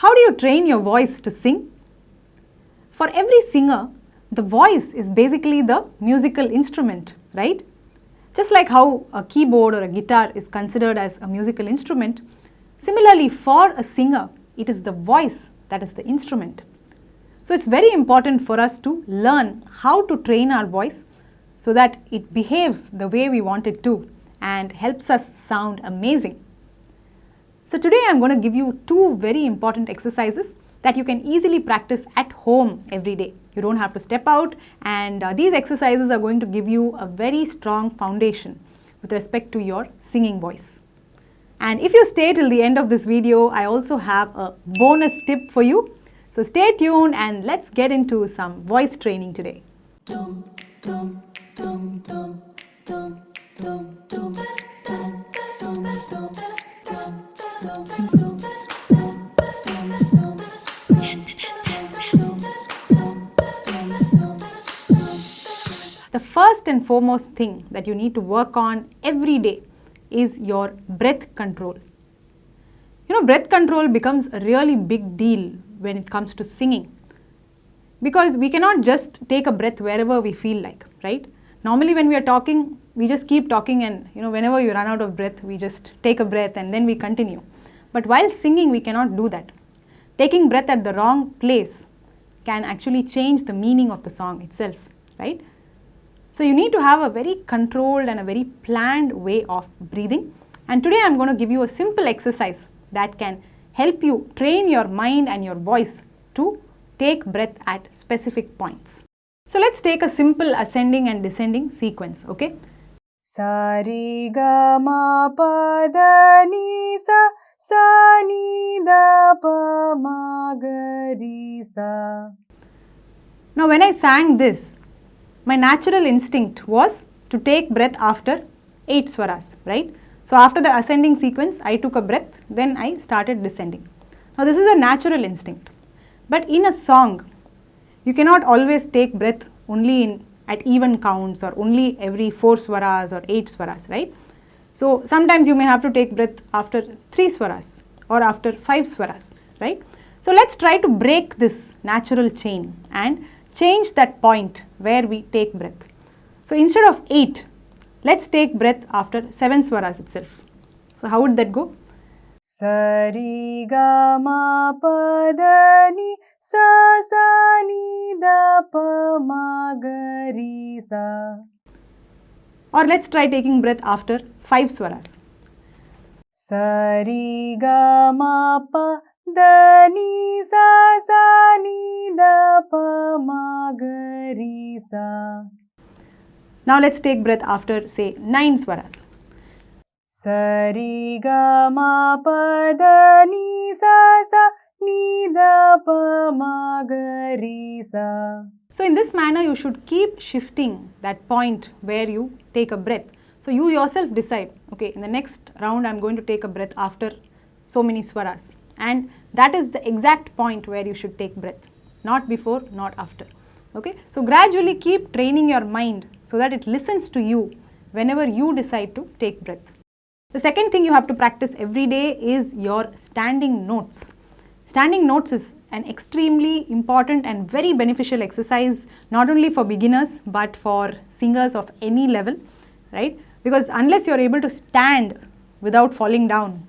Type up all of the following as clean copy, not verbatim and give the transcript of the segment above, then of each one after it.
How do you train your voice to sing? For every singer, the voice is basically the musical instrument, right? Just like how a keyboard or a guitar is considered as a musical instrument, similarly for a singer, it is the voice that is the instrument. So it's very important for us to learn how to train our voice so that it behaves the way we want it to and helps us sound amazing. So today I'm going to give you two very important exercises that you can easily practice at home every day. You don't have to step out, and these exercises are going to give you a very strong foundation with respect to your singing voice. And if you stay till the end of this video, I also have a bonus tip for you. So stay tuned and let's get into some voice training today. The first and foremost thing that you need to work on every day is your breath control. You know, breath control becomes a really big deal when it comes to singing, because we cannot just take a breath wherever we feel like, right? Normally when we are talking, we just keep talking, and whenever you run out of breath, we just take a breath and then we continue. But while singing, we cannot do that. Taking breath at the wrong place can actually change the meaning of the song itself, right? So you need to have a very controlled and a very planned way of breathing. And today I'm going to give you a simple exercise that can help you train your mind and your voice to take breath at specific points. So let's take a simple ascending and descending sequence, okay? Sa re ga ma pa da ni sa ni da pa ma ga ri sa. Now when I sang this, my natural instinct was to take breath after 8 swaras, right? So after the ascending sequence, I took a breath, then I started descending. Now this is a natural instinct. But in a song, you cannot always take breath only at even counts or only every 4 swaras or 8 swaras, right? So sometimes you may have to take breath after 3 swaras or after 5 swaras, right? So let's try to break this natural chain and change that point where we take breath. So instead of 8, let's take breath after 7 swaras itself. So how would that go? Sa re ga ma pa da ni sa ni da pa ma ga ri sa. Or let's try taking breath after 5 swaras. Sa re ga ma pa da ni sa ni da pa ma ga ri sa. Now let's take breath after, say, 9 swaras. Sa re ga ma pa da ni sa ni da pa ma ga ri sa. So in this manner, you should keep shifting that point where you take a breath. So you yourself decide, okay, in the next round I'm going to take a breath after so many swaras. And that is the exact point where you should take breath. Not before, not after. Okay? So gradually keep training your mind so that it listens to you whenever you decide to take breath. The second thing you have to practice every day is your standing notes. Standing notes is an extremely important and very beneficial exercise, not only for beginners but for singers of any level, right? Because unless you're able to stand without falling down,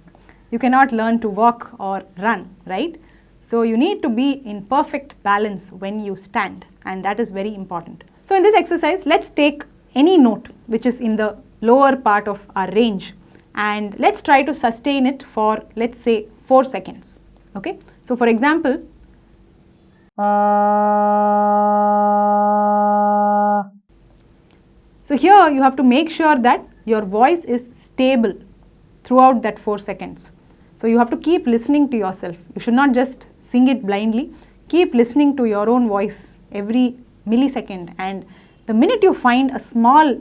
you cannot learn to walk or run, right? So you need to be in perfect balance when you stand, and that is very important. So in this exercise, let's take any note which is in the lower part of our range, and let's try to sustain it for, let's say, 4 seconds. Okay? So for example, so here you have to make sure that your voice is stable throughout that 4 seconds. So you have to keep listening to yourself. You should not just sing it blindly. Keep listening to your own voice every millisecond, and the minute you find a small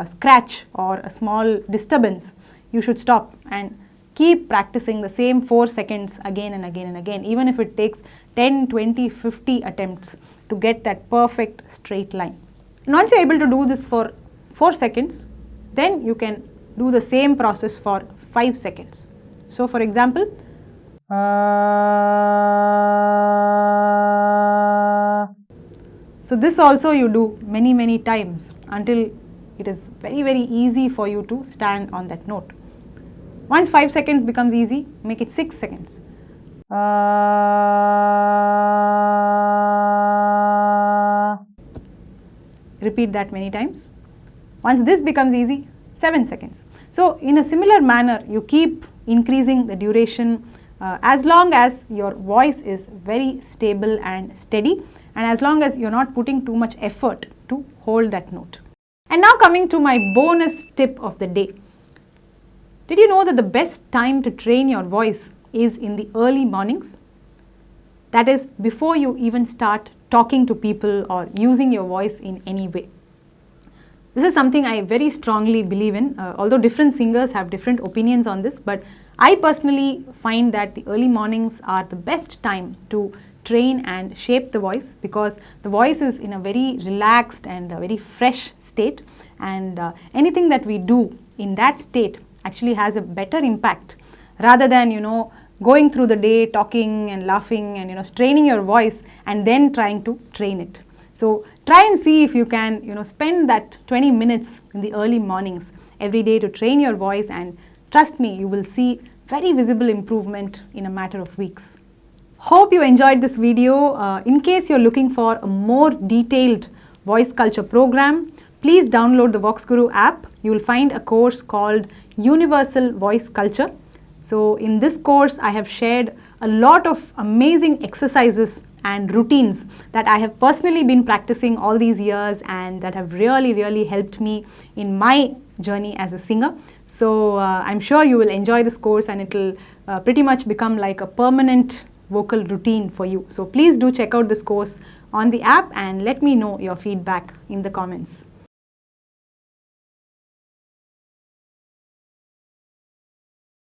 scratch or a small disturbance, you should stop and keep practicing the same 4 seconds again and again and again, even if it takes 10, 20, 50 attempts to get that perfect straight line. And once you're able to do this for 4 seconds, then you can do the same process for 5 seconds. So for example, So this also you do many times until it is very easy for you to stand on that note. Once 5 seconds becomes easy, make it 6 seconds. Repeat that many times. Once this becomes easy, 7 seconds. So in a similar manner, you keep increasing the duration as long as your voice is very stable and steady, and as long as you're not putting too much effort to hold that note. And now coming to my bonus tip of the day. Did you know that the best time to train your voice is in the early mornings? That is, before you even start talking to people or using your voice in any way. This is something I very strongly believe in, although different singers have different opinions on this, but I personally find that the early mornings are the best time to train and shape the voice, because the voice is in a very relaxed and a very fresh state, and anything that we do in that state actually has a better impact rather than, going through the day talking and laughing and straining your voice and then trying to train it. So try and see if you can spend that 20 minutes in the early mornings every day to train your voice, and trust me, you will see very visible improvement in a matter of weeks. Hope you enjoyed this video. In case you're looking for a more detailed voice culture program, please download the VoxGuru app. You will find a course called Universal Voice Culture. So in this course, I have shared a lot of amazing exercises and routines that I have personally been practicing all these years and that have really helped me in my journey as a singer. So I'm sure you will enjoy this course, and it will pretty much become like a permanent vocal routine for you. So please do check out this course on the app and let me know your feedback in the comments.